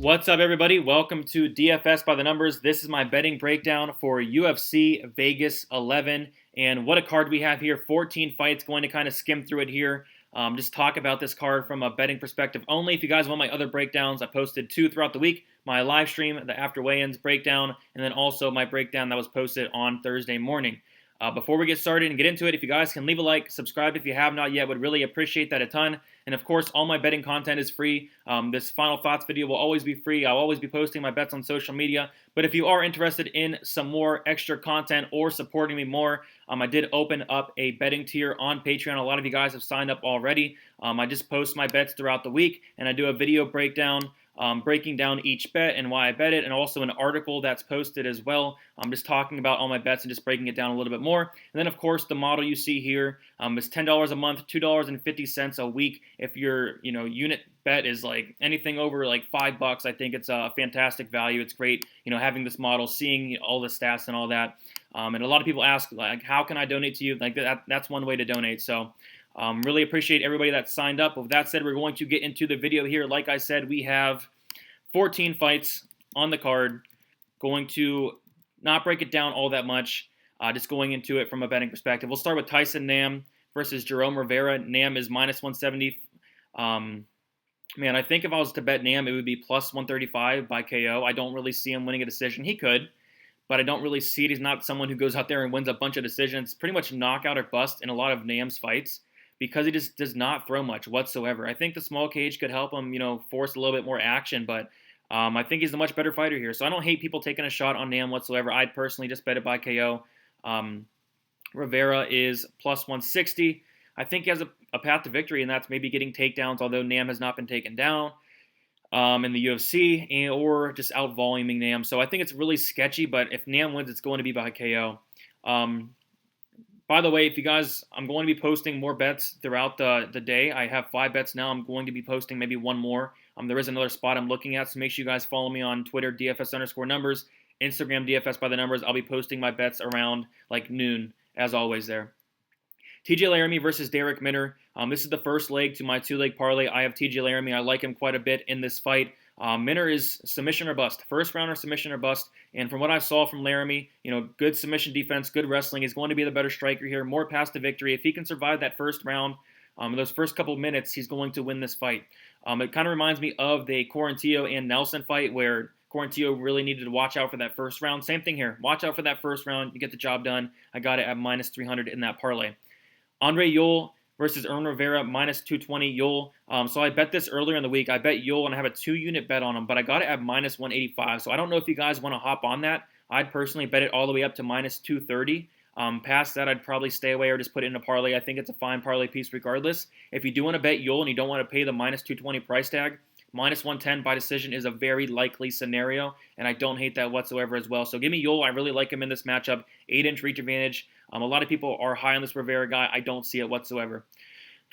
What's up, everybody? Welcome to DFS by the Numbers. This is my betting breakdown for UFC Vegas 11. And what a card we have here. 14 fights. Going to kind of skim through it here. Just talk about this card from a betting perspective only. If you guys want my other breakdowns, I posted 2 throughout the week. My live stream, the after weigh-ins breakdown, and then also my breakdown that was posted on Thursday morning. Before we get started and get into it, if you guys can leave a like, subscribe if you have not yet, would really appreciate that a ton. And of course, all my betting content is free. This Final Thoughts video will always be free. I'll always be posting my bets on social media. But if you are interested in some more extra content or supporting me more, I did open up a betting tier on Patreon. A lot of you guys have signed up already. I just post my bets throughout the week, and I do a video breakdown breaking down each bet and why I bet it, and also an article that's posted as well. I'm just talking about all my bets and just breaking it down a little bit more. And then, of course, the model you see here is $10 a month, $2.50 a week. If your unit bet is like anything over like $5, I think it's a fantastic value. It's great, having this model, seeing all the stats and all that. And a lot of people ask, like, how can I donate to you? Like that's one way to donate. So. Really appreciate everybody that signed up. With that said, we're going to get into the video here. Like I said, we have 14 fights on the card. Going to not break it down all that much, just going into it from a betting perspective. We'll start with Tyson Nam versus Jerome Rivera. Nam is minus 170. Man, I think if I was to bet Nam, it would be plus 135 by KO. I don't really see him winning a decision. He could, but I don't really see it. He's not someone who goes out there and wins a bunch of decisions. Pretty much knockout or bust in a lot of Nam's fights, because he just does not throw much whatsoever. I think the small cage could help him, force a little bit more action, but I think he's a much better fighter here. So I don't hate people taking a shot on Nam whatsoever. I'd personally just bet it by KO. Rivera is plus 160. I think he has a path to victory, and that's maybe getting takedowns, although Nam has not been taken down in the UFC, or just out-voluming Nam. So I think it's really sketchy, but if Nam wins, it's going to be by KO. By the way, if you guys, I'm going to be posting more bets throughout the day. I have 5 bets now. I'm going to be posting maybe one more. There is another spot I'm looking at, so make sure you guys follow me on Twitter, DFS_numbers, Instagram, DFS by the numbers. I'll be posting my bets around like noon, as always there. TJ Laramie versus Derrick Mitter. This is the first leg to my 2-leg parlay. I have TJ Laramie. I like him quite a bit in this fight. Mitter is submission or bust. First rounder, submission or bust. And from what I saw from Laramie, good submission defense, good wrestling. He's going to be the better striker here, more path to victory. If he can survive that first round, those first couple of minutes, he's going to win this fight. It kind of reminds me of the Quarantillo and Nelson fight, where Quarantillo really needed to watch out for that first round. Same thing here. Watch out for that first round. You get the job done. I got it at minus 300 in that parlay. Andre Ewell versus Jerome Rivera, minus 220 Ewell. So I bet this earlier in the week. I bet Ewell, and I have a 2-unit bet on him, but I got it at minus 185. So I don't know if you guys want to hop on that. I'd personally bet it all the way up to minus 230. Past that, I'd probably stay away or just put it in a parlay. I think it's a fine parlay piece regardless. If you do want to bet Ewell and you don't want to pay the minus 220 price tag, minus 110 by decision is a very likely scenario, and I don't hate that whatsoever as well. So give me Ewell. I really like him in this matchup. 8-inch reach advantage. A lot of people are high on this Rivera guy. I don't see it whatsoever.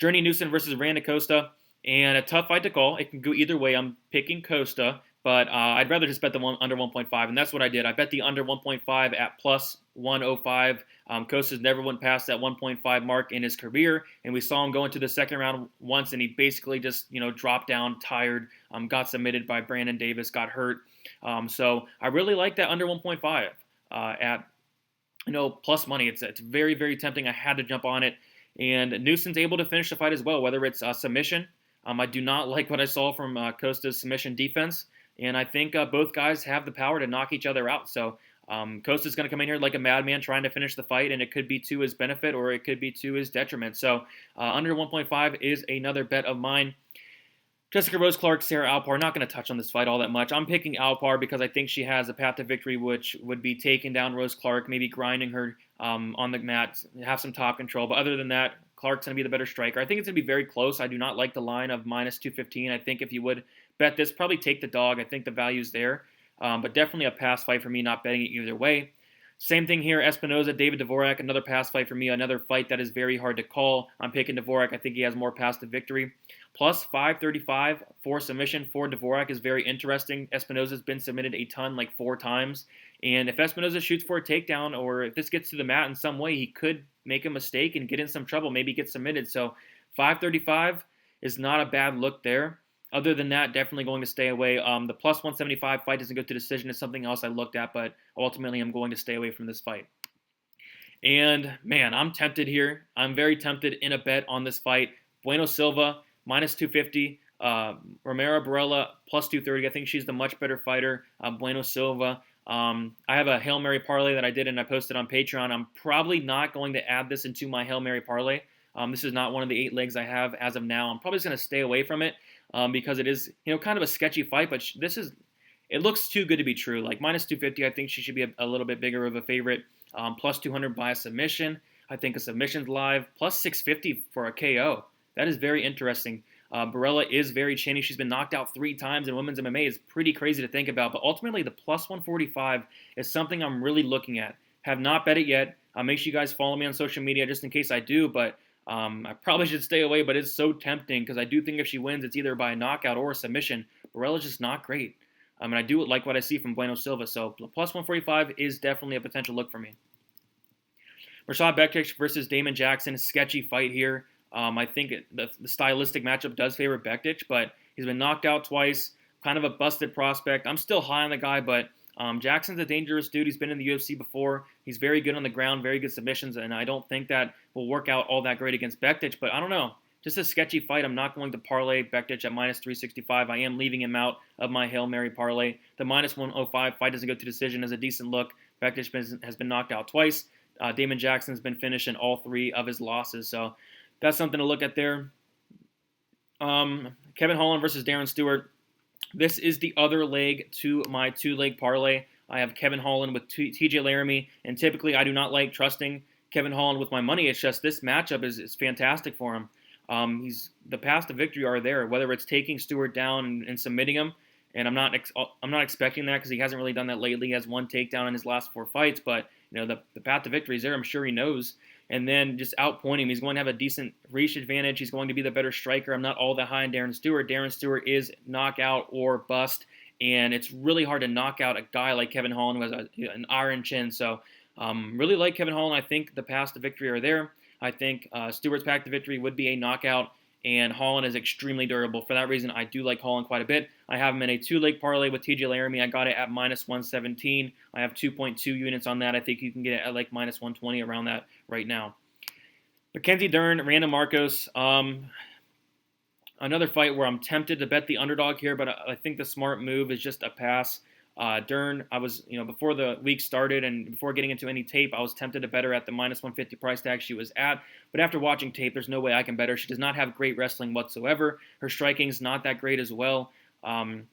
Newson versus Randa Costa, and a tough fight to call. It can go either way. I'm picking Costa, but I'd rather just bet the under 1.5, and that's what I did. I bet the under 1.5 at plus 105. Costa's never went past that 1.5 mark in his career, and we saw him go into the second round once, and he basically just dropped down, tired, got submitted by Brandon Davis, got hurt. So I really like that under 1.5 at plus money. It's very, very tempting. I had to jump on it. And Newson's able to finish the fight as well, whether it's submission. I do not like what I saw from Costa's submission defense. And I think both guys have the power to knock each other out. So Costa's going to come in here like a madman trying to finish the fight, and it could be to his benefit or it could be to his detriment. So under 1.5 is another bet of mine. Jessica Rose Clark, Sarah Alport. Not going to touch on this fight all that much. I'm picking Alport because I think she has a path to victory, which would be taking down Rose Clark, maybe grinding her on the mat, have some top control. But other than that, Clark's going to be the better striker. I think it's going to be very close. I do not like the line of minus 215. I think if you would bet this, probably take the dog. I think the value's there. But definitely a pass fight for me, not betting it either way. Same thing here, Espinoza, David Dvorak, another pass fight for me, another fight that is very hard to call. I'm picking Dvorak. I think he has more paths to victory. Plus 535 for submission for Dvorak is very interesting. Espinoza's been submitted a ton, like 4 times. And if Espinoza shoots for a takedown, or if this gets to the mat in some way, he could make a mistake and get in some trouble, maybe get submitted. So 535 is not a bad look there. Other than that, definitely going to stay away. The plus 175 fight doesn't go to decision is something else I looked at, but ultimately I'm going to stay away from this fight. And man, I'm tempted here. I'm very tempted in a bet on this fight. Bueno Silva minus 250. Romero Barella plus 230. I think she's the much better fighter. Bueno Silva. I have a Hail Mary parlay that I did and I posted on Patreon. I'm probably not going to add this into my Hail Mary parlay. This is not one of the 8 legs I have as of now. I'm probably just going to stay away from it because it is, kind of a sketchy fight. But it looks too good to be true. Like minus 250, I think she should be a little bit bigger of a favorite. Plus 200 by a submission. I think a submission's live. Plus 650 for a KO. That is very interesting. Barella is very chinny. She's been knocked out 3 times in women's MMA. It's pretty crazy to think about. But ultimately, the plus 145 is something I'm really looking at. Have not bet it yet. Make sure you guys follow me on social media just in case I do. But I probably should stay away. But it's so tempting because I do think if she wins, it's either by a knockout or a submission. Barella's just not great. And I do like what I see from Bueno Silva. So plus 145 is definitely a potential look for me. Rashad Beckett versus Damon Jackson. Sketchy fight here. I think the stylistic matchup does favor Beckett, but he's been knocked out twice. Kind of a busted prospect. I'm still high on the guy, but Jackson's a dangerous dude. He's been in the UFC before. He's very good on the ground, very good submissions, and I don't think that will work out all that great against Beckett, but I don't know. Just a sketchy fight. I'm not going to parlay Beckett at minus 365. I am leaving him out of my Hail Mary parlay. The minus 105 fight doesn't go to decision as a decent look. Beckett has been knocked out twice. Damon Jackson's been finished in all 3 of his losses. So that's something to look at there. Kevin Holland versus Darren Stewart. This is the other leg to my 2-leg parlay. I have Kevin Holland with TJ Laramie, and typically I do not like trusting Kevin Holland with my money. It's just this matchup is fantastic for him. The paths to victory are there, whether it's taking Stewart down and submitting him, and I'm not expecting that because he hasn't really done that lately. He has 1 takedown in his last 4 fights, but the path to victory is there. I'm sure he knows. And then just outpoint him. He's going to have a decent reach advantage. He's going to be the better striker. I'm not all that high on Darren Stewart. Darren Stewart is knockout or bust, and it's really hard to knock out a guy like Kevin Holland who has an iron chin. So really like Kevin Holland. I think the paths to victory are there. I think Stewart's path to victory would be a knockout, and Holland is extremely durable. For that reason, I do like Holland quite a bit. I have him in a 2-leg parlay with TJ Laramie. I got it at minus 117. I have 2.2 units on that. I think you can get it at like minus 120 around that right now. Mackenzie, Dern, Randa Marcos. Another fight where I'm tempted to bet the underdog here, but I think the smart move is just a pass. Dern, I was, before the week started and before getting into any tape, I was tempted to bet her at the minus 150 price tag she was at. But after watching tape, there's no way I can bet her. She does not have great wrestling whatsoever. Her striking's not that great as well. And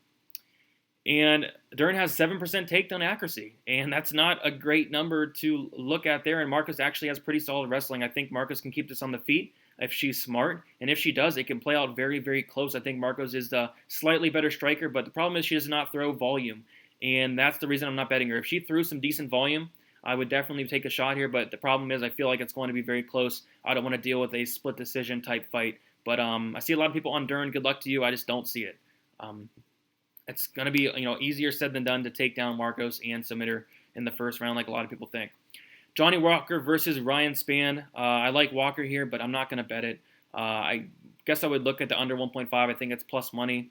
Dern has 7% takedown accuracy, and that's not a great number to look at there. And Marcos actually has pretty solid wrestling. I think Marcos can keep this on the feet if she's smart, and if she does, it can play out very, very close. I think Marcos is the slightly better striker, but the problem is she does not throw volume. And that's the reason I'm not betting her. If she threw some decent volume, I would definitely take a shot here. But the problem is I feel like it's going to be very close. I don't want to deal with a split decision type fight. But I see a lot of people on Dern. Good luck to you. I just don't see it. It's going to be easier said than done to take down Marcos and submit her in the first round like a lot of people think. Johnny Walker versus Ryan Spann. I like Walker here, but I'm not going to bet it. I guess I would look at the under 1.5. I think it's plus money.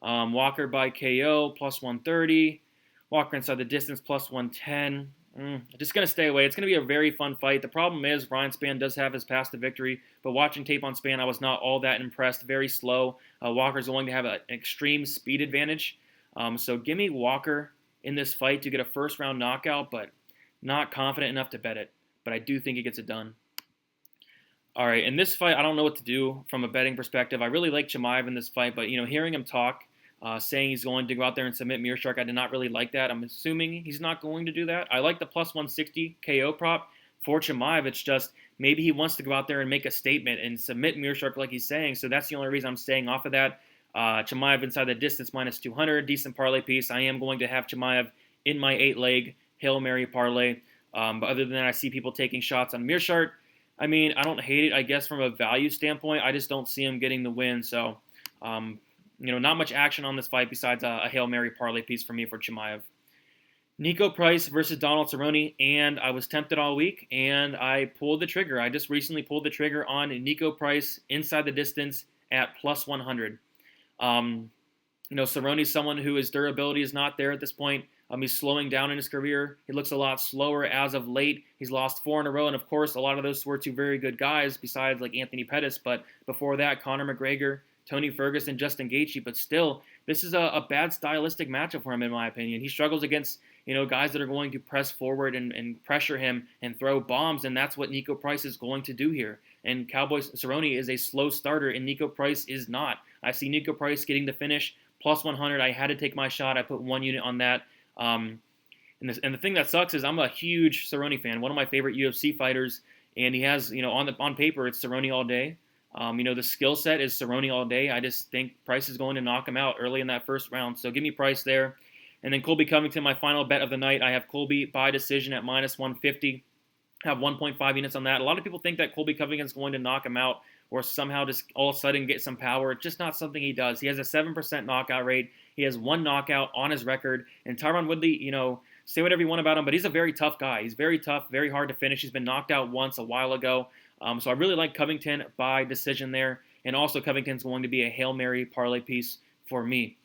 Walker by KO, plus 130. Walker inside the distance, plus 110. Just going to stay away. It's going to be a very fun fight. The problem is Ryan Spann does have his path to victory, but watching tape on Spann, I was not all that impressed. Very slow. Walker's going to have an extreme speed advantage. So give me Walker in this fight to get a first-round knockout, but not confident enough to bet it. But I do think he gets it done. All right, in this fight, I don't know what to do from a betting perspective. I really like Chimaev in this fight, but hearing him talk, saying he's going to go out there and submit Meerschaert, I did not really like that. I'm assuming he's not going to do that. I like the plus 160 KO prop for Chimaev. It's just maybe he wants to go out there and make a statement and submit Meerschaert like he's saying. So that's the only reason I'm staying off of that. Chimaev inside the distance minus 200, decent parlay piece. I am going to have Chimaev in my 8-leg Hail Mary parlay. But other than that, I see people taking shots on Meerschaert. I mean, I don't hate it, I guess, from a value standpoint. I just don't see him getting the win. So, not much action on this fight besides a Hail Mary parlay piece for me for Chimaev. Nico Price versus Donald Cerrone, and I was tempted all week, and I pulled the trigger. I just recently pulled the trigger on Nico Price inside the distance at plus 100. Cerrone's someone who his durability is not there at this point. He's slowing down in his career. He looks a lot slower as of late. He's lost 4 in a row, and of course, a lot of those were to very good guys besides like Anthony Pettis. But before that, Conor McGregor, Tony Ferguson, Justin Gaethje. But still, this is a bad stylistic matchup for him, in my opinion. He struggles against guys that are going to press forward and pressure him and throw bombs, and that's what Nico Price is going to do here. And Cerrone is a slow starter, and Nico Price is not. I see Nico Price getting the finish, plus 100. I had to take my shot. I put 1 unit on that. And the thing that sucks is I'm a huge Cerrone fan, one of my favorite UFC fighters, and he has, on paper, it's Cerrone all day. The skill set is Cerrone all day. I just think Price is going to knock him out early in that first round. So give me Price there. And then Colby Covington, my final bet of the night. I have Colby by decision at minus 150. I have 1.5 units on that. A lot of people think that Colby Covington is going to knock him out or somehow just all of a sudden get some power. It's just not something he does. He has a 7% knockout rate. He has 1 knockout on his record. And Tyron Woodley, say whatever you want about him, but he's a very tough guy. He's very tough, very hard to finish. He's been knocked out once a while ago. So I really like Covington by decision there. And also Covington's going to be a Hail Mary parlay piece for me.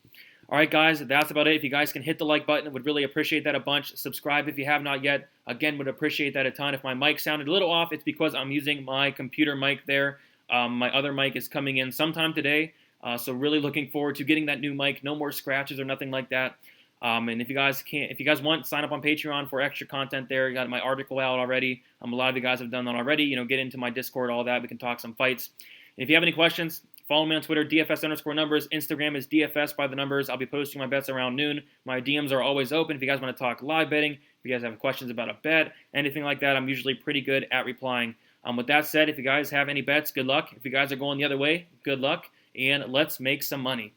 All right, guys, that's about it. If you guys can hit the like button, would really appreciate that a bunch. Subscribe if you have not yet. Again, would appreciate that a ton. If my mic sounded a little off, it's because I'm using my computer mic there. My other mic is coming in sometime today. So really looking forward to getting that new mic. No more scratches or nothing like that. And if you guys want, sign up on Patreon for extra content there. You got my article out already. A lot of you guys have done that already. Get into my Discord, all that. We can talk some fights. And if you have any questions, follow me on Twitter, DFS_numbers. Instagram is DFS by the numbers. I'll be posting my bets around noon. My DMs are always open. If you guys want to talk live betting, if you guys have questions about a bet, anything like that, I'm usually pretty good at replying. With that said, if you guys have any bets, good luck. If you guys are going the other way, good luck. And let's make some money.